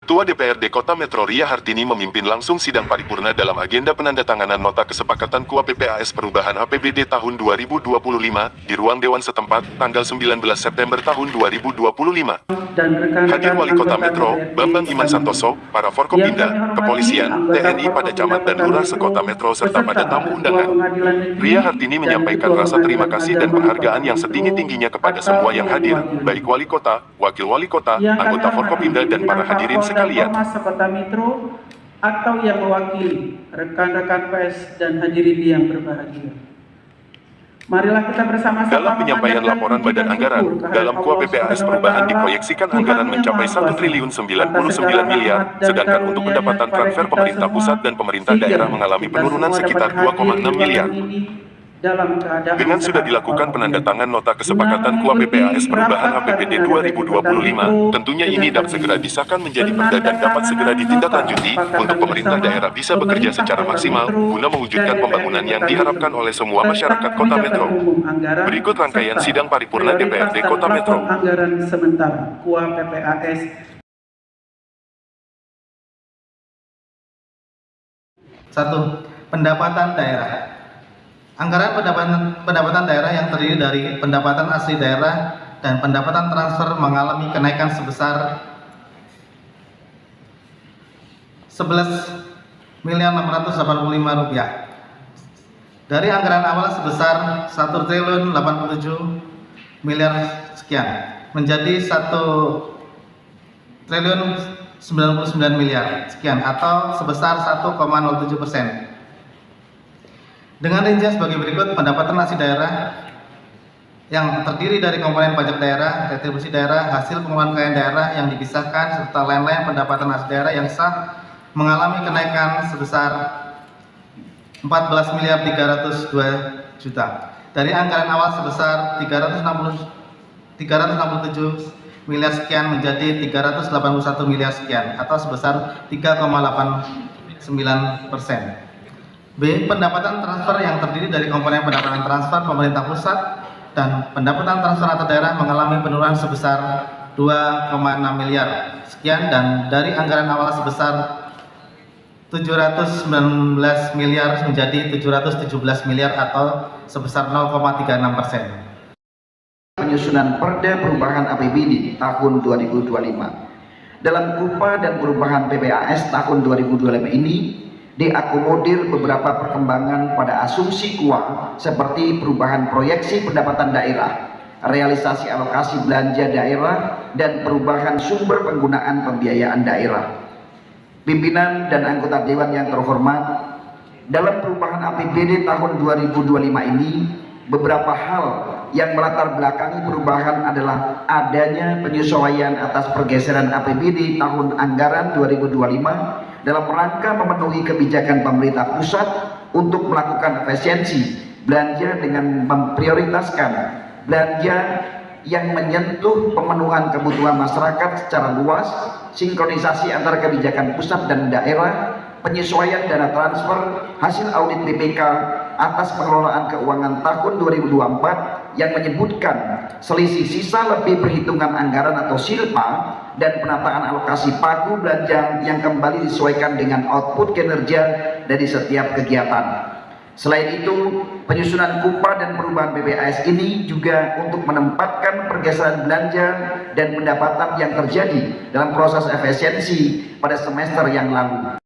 Ketua DPRD Kota Metro Ria Hartini memimpin langsung sidang paripurna dalam agenda penandatanganan nota kesepakatan KUA PPAS perubahan APBD tahun 2025 di ruang Dewan setempat tanggal 19 September tahun 2025. Hadir Wali Kota Metro, Bambang Iman Santoso, para Forkopimda, Kepolisian, TNI pada camat dan lurah sekota Metro serta pada tamu undangan. Ria Hartini menyampaikan rasa terima kasih dan penghargaan yang setinggi-tingginya kepada semua yang hadir, baik Wali Kota, Wakil Wali Kota, anggota Forkopimda dan para hadirin sekalian. Kota Metro atau yang mewakili rekan-rekan pers dan hadirin yang berbahagia. Marilah kita bersama-sama. Dalam penyampaian laporan Badan Anggaran, dalam KUA PPAS perubahan diproyeksikan anggaran mencapai 1 triliun 99 miliar, sedangkan untuk pendapatan transfer pemerintah pusat dan pemerintah daerah mengalami penurunan sekitar 2,6 miliar. Dengan sudah dilakukan penandatangan nota kesepakatan KUA PPAS perubahan APBD 2025, tentunya ini dapat segera disahkan menjadi perda dan dapat segera ditindaklanjuti untuk pemerintah daerah bisa bekerja secara maksimal guna mewujudkan pembangunan yang diharapkan oleh semua masyarakat Kota Metro. Berikut rangkaian sidang paripurna DPRD Kota Metro. Anggaran sementara KUA PPAS. 1. Pendapatan daerah. Anggaran pendapatan daerah yang terdiri dari pendapatan asli daerah dan pendapatan transfer mengalami kenaikan sebesar Rp11.685.000 dari anggaran awal sebesar 1 triliun 87 miliar sekian menjadi 1 triliun 99 miliar sekian atau sebesar 1,07%. Dengan rincian sebagai berikut: pendapatan asli daerah yang terdiri dari komponen pajak daerah, retribusi daerah, hasil pengelolaan kekayaan daerah yang dipisahkan, serta lain-lain pendapatan asli daerah yang sah mengalami kenaikan sebesar 14.302 juta dari anggaran awal sebesar 367 miliar sekian menjadi 381 miliar sekian atau sebesar 3,89%. B. Pendapatan transfer yang terdiri dari komponen pendapatan transfer pemerintah pusat dan pendapatan transfer antar daerah mengalami penurunan sebesar 2,6 miliar sekian dan dari anggaran awal sebesar 719 miliar menjadi 717 miliar atau sebesar 0,36%. Penyusunan Perda Perubahan APBD tahun 2025. Dalam KUPA dan Perubahan PPAS tahun 2025 ini diakomodir beberapa perkembangan pada asumsi KUA seperti perubahan proyeksi pendapatan daerah, realisasi alokasi belanja daerah, dan perubahan sumber penggunaan pembiayaan daerah. Pimpinan dan anggota Dewan yang terhormat, dalam perubahan APBD tahun 2025 ini, beberapa hal yang melatar belakangi perubahan adalah adanya penyesuaian atas pergeseran APBD tahun anggaran 2025 dalam rangka memenuhi kebijakan pemerintah pusat untuk melakukan efisiensi belanja dengan memprioritaskan belanja yang menyentuh pemenuhan kebutuhan masyarakat secara luas, sinkronisasi antara kebijakan pusat dan daerah, penyesuaian dana transfer, hasil audit BPK atas pengelolaan keuangan tahun 2024 yang menyebutkan selisih sisa lebih perhitungan anggaran atau SILPA dan penataan alokasi pagu belanja yang kembali disesuaikan dengan output kinerja dari setiap kegiatan. Selain itu, penyusunan KUPA dan perubahan PPAS ini juga untuk menempatkan pergeseran belanja dan pendapatan yang terjadi dalam proses efisiensi pada semester yang lalu.